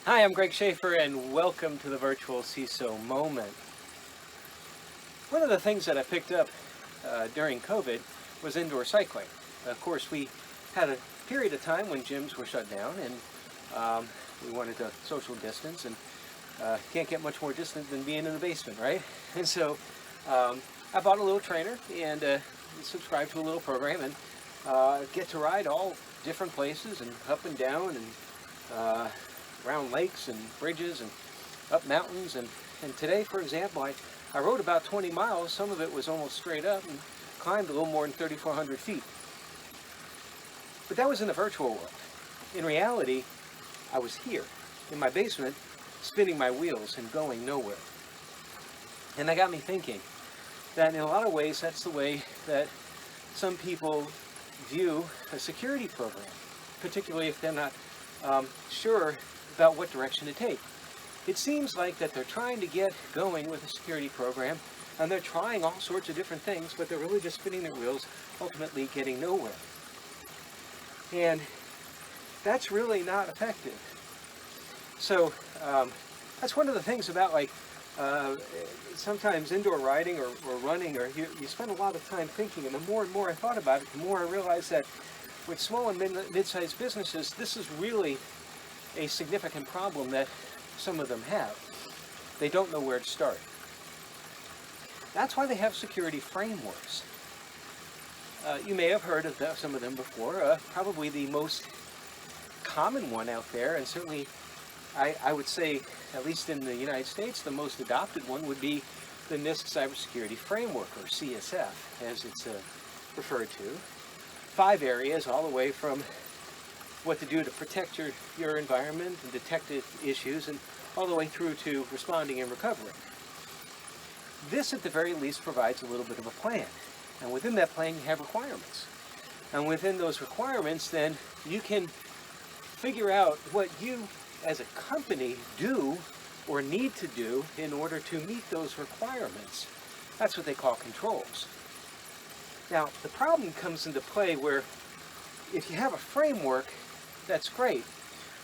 Hi, I'm Greg Schaefer, and welcome to the Virtual CISO Moment. One of the things that I picked up during COVID was indoor cycling. Of course, we had a period of time when gyms were shut down, and we wanted to social distance, and can't get much more distant than being in the basement, right? And so I bought a little trainer and subscribed to a little program, and get to ride all different places and up and down and around lakes and bridges and up mountains. And today, for example, I rode about 20 miles. Some of it was almost straight up, and climbed a little more than 3,400 feet. But that was in the virtual world. In reality, I was here in my basement spinning my wheels and going nowhere. And that got me thinking that in a lot of ways, that's the way that some people view a security program, particularly if they're not sure about what direction to take. It seems like that they're trying to get going with a security program, and they're trying all sorts of different things, but they're really just spinning their wheels, ultimately getting nowhere. And that's really not effective. So that's one of the things about sometimes indoor riding or running, or you spend a lot of time thinking, and the more and more I thought about it, the more I realized that with small and mid-sized businesses, this is really a significant problem that some of them have. They don't know where to start. That's why they have security frameworks. You may have heard of some of them before. Probably the most common one out there, and certainly I would say, at least in the United States, the most adopted one would be the NIST Cybersecurity Framework, or CSF, as it's referred to. 5 areas, all the way from what to do to protect your environment and detect issues, and all the way through to responding and recovering. This, at the very least, provides a little bit of a plan. And within that plan, you have requirements. And within those requirements, then, you can figure out what you, as a company, do or need to do in order to meet those requirements. That's what they call controls. Now, the problem comes into play where if you have a framework, that's great,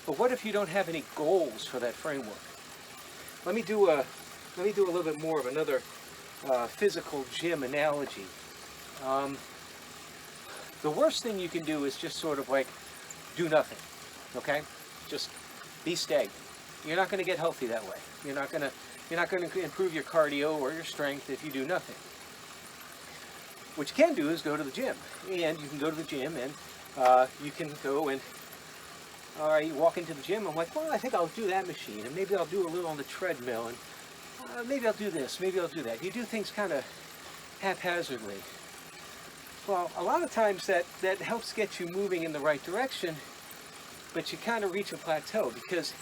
but what if you don't have any goals for that framework? Let me do a little bit more of another physical gym analogy. The worst thing you can do is just sort of like do nothing, okay? Just be stagnant. You're not going to get healthy that way. You're not going to improve your cardio or your strength if you do nothing. What you can do is go to the gym, and you can go to the gym and you can go and you walk into the gym. I'm like, well, I think I'll do that machine, and maybe I'll do a little on the treadmill, and maybe I'll do this, maybe I'll do that. You do things kind of haphazardly. Well, a lot of times that helps get you moving in the right direction, but you kind of reach a plateau because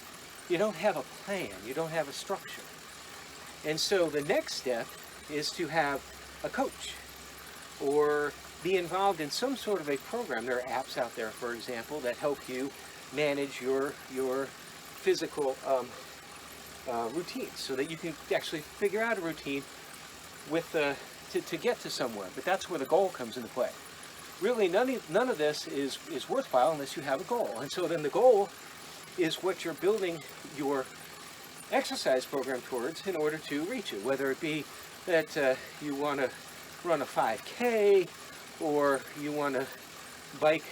you don't have a plan, you don't have a structure. And so the next step is to have a coach or be involved in some sort of a program. There are apps out there, for example, that help you manage your physical routines, so that you can actually figure out a routine with to get to somewhere. But that's where the goal comes into play. Really, none of this is worthwhile unless you have a goal. And so then the goal is what you're building your exercise program towards in order to reach it, whether it be that you want to run a 5K, or you want to bike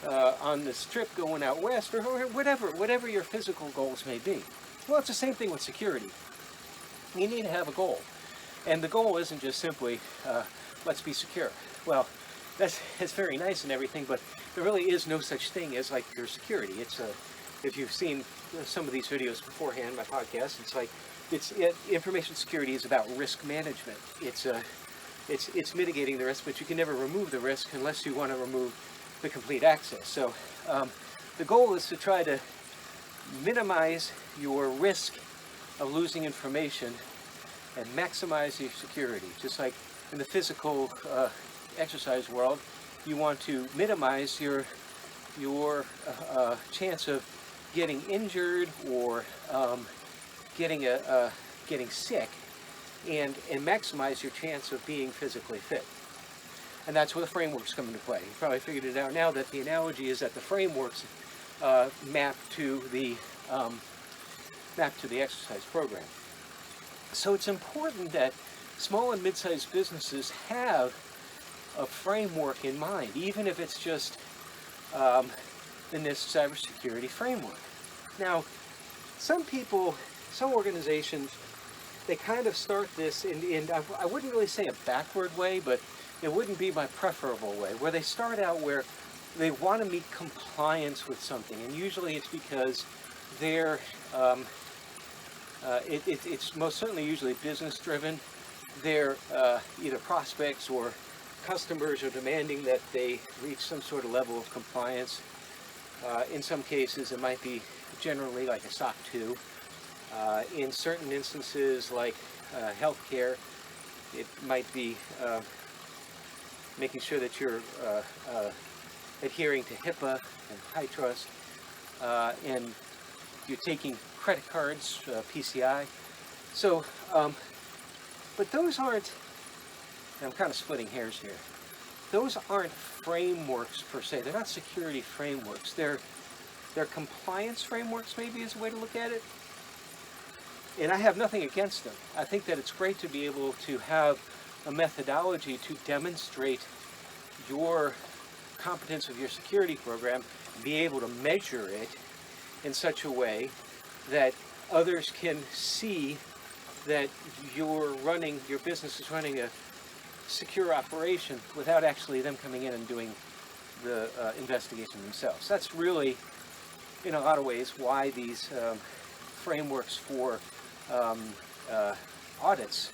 on this trip going out west, or whatever your physical goals may be. Well, it's the same thing with security. You need to have a goal. And the goal isn't just simply, let's be secure. Well, that's very nice and everything, but there really is no such thing as like pure security. It's if you've seen some of these videos beforehand, my podcast, information security is about risk management. It's mitigating the risk, but you can never remove the risk unless you want to remove the complete access. So the goal is to try to minimize your risk of losing information and maximize your security. Just like in the physical exercise world, you want to minimize your chance of getting injured or getting sick, and maximize your chance of being physically fit. And that's where the frameworks come into play. You probably figured it out now that the analogy is that the frameworks mapped to the exercise program. So it's important that small and mid-sized businesses have a framework in mind, even if it's just in this cybersecurity framework. Now, some organizations, they kind of start this in I wouldn't really say a backward way, but it wouldn't be my preferable way, where they start out where they want to meet compliance with something, and usually it's because they're it's most certainly usually business driven. They're either prospects or customers are demanding that they reach some sort of level of compliance. In some cases it might be generally like a SOC 2. In certain instances like healthcare, it might be making sure that you're adhering to HIPAA and high trust, and you're taking credit cards, PCI. So, but those aren't, I'm kind of splitting hairs here, those aren't frameworks per se. They're not security frameworks. They're compliance frameworks, maybe is a way to look at it. And I have nothing against them. I think that it's great to be able to have a methodology to demonstrate your competence of your security program, be able to measure it in such a way that others can see that your business is running a secure operation without actually them coming in and doing the investigation themselves. That's really, in a lot of ways, why these frameworks for audits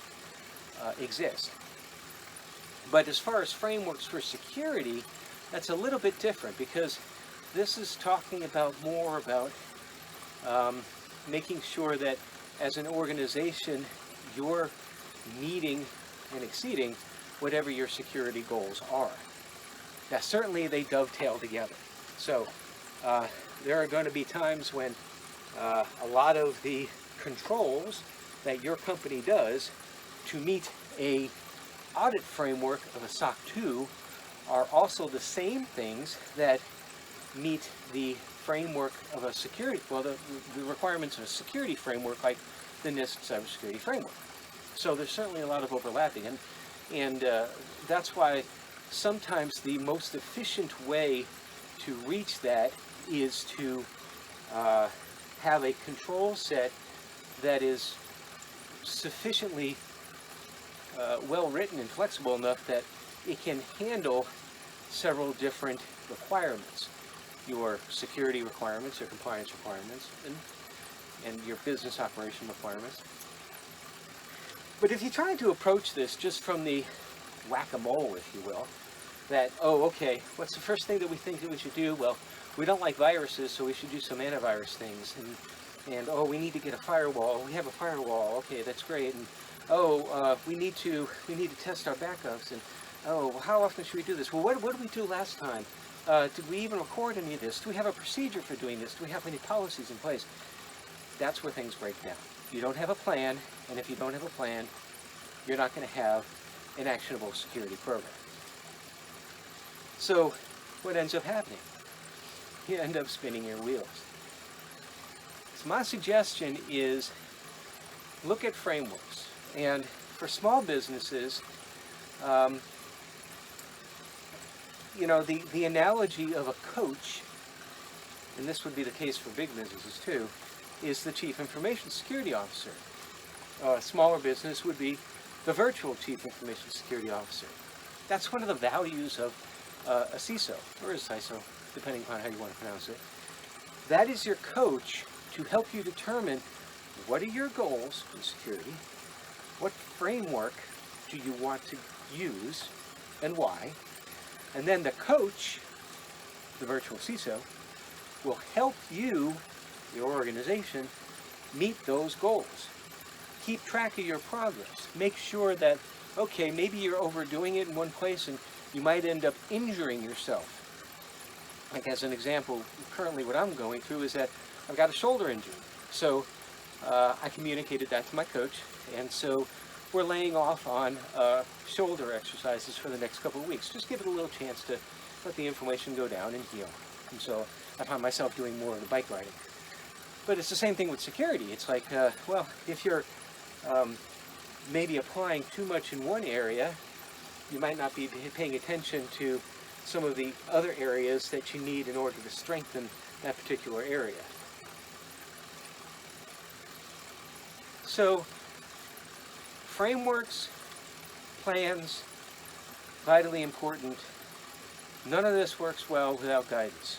exist. But as far as frameworks for security, that's a little bit different, because this is talking about more about making sure that as an organization you're meeting and exceeding whatever your security goals are. Now certainly they dovetail together. So there are going to be times when a lot of the controls that your company does to meet a audit framework of a SOC 2 are also the same things that meet the framework of a security, well, the requirements of a security framework like the NIST cybersecurity framework. So there's certainly a lot of overlapping, and that's why sometimes the most efficient way to reach that is to have a control set that is sufficiently well written and flexible enough that it can handle several different requirements. Your security requirements, your compliance requirements, and your business operation requirements. But if you're trying to approach this just from the whack-a-mole, if you will, that, oh, okay, what's the first thing that we think that we should do? Well, we don't like viruses, so we should do some antivirus things. And oh, we need to get a firewall. We have a firewall. Okay, that's great. And oh, we need to test our backups. And oh, how often should we do this? Well, what did we do last time? Did we even record any of this? Do we have a procedure for doing this? Do we have any policies in place? That's where things break down. You don't have a plan, and if you don't have a plan, you're not going to have an actionable security program. So what ends up happening? You end up spinning your wheels. So my suggestion is look at frameworks. And for small businesses, you know, the analogy of a coach, and this would be the case for big businesses too, is the Chief Information Security Officer. A smaller business would be the virtual Chief Information Security Officer. That's one of the values of a CISO, or a CISO, depending upon how you want to pronounce it. That is your coach to help you determine what are your goals in security, what framework do you want to use, and why. And then the coach, the virtual CISO, will help you, your organization, meet those goals. Keep track of your progress. Make sure that, okay, maybe you're overdoing it in one place and you might end up injuring yourself. Like as an example, currently what I'm going through is that I've got a shoulder injury. So I communicated that to my coach, and so we're laying off on shoulder exercises for the next couple of weeks. Just give it a little chance to let the inflammation go down and heal. And so I find myself doing more of the bike riding. But it's the same thing with security. It's like, well, if you're maybe applying too much in one area, you might not be paying attention to some of the other areas that you need in order to strengthen that particular area. So, frameworks, plans, vitally important. None of this works well without guidance.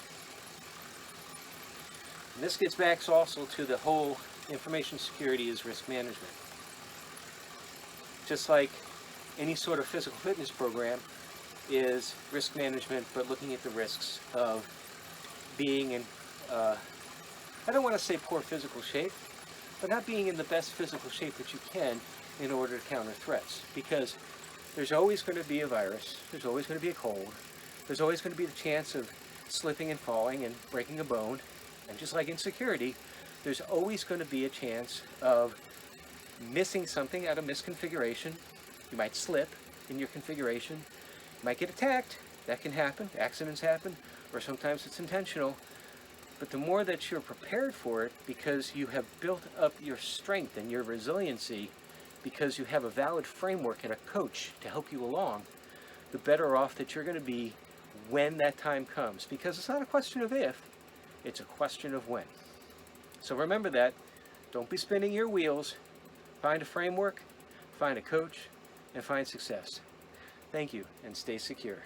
And this gets back also to the whole information security is risk management. Just like any sort of physical fitness program is risk management, but looking at the risks of being in, I don't want to say poor physical shape, but not being in the best physical shape that you can in order to counter threats. Because there's always going to be a virus, there's always going to be a cold, there's always going to be the chance of slipping and falling and breaking a bone. And just like in security, there's always going to be a chance of missing something out of misconfiguration. You might slip in your configuration. You might get attacked. That can happen. Accidents happen. Or sometimes it's intentional. But the more that you're prepared for it, because you have built up your strength and your resiliency, because you have a valid framework and a coach to help you along, the better off that you're going to be when that time comes. Because it's not a question of if, it's a question of when. So remember that. Don't be spinning your wheels. Find a framework, find a coach, and find success. Thank you, and stay secure.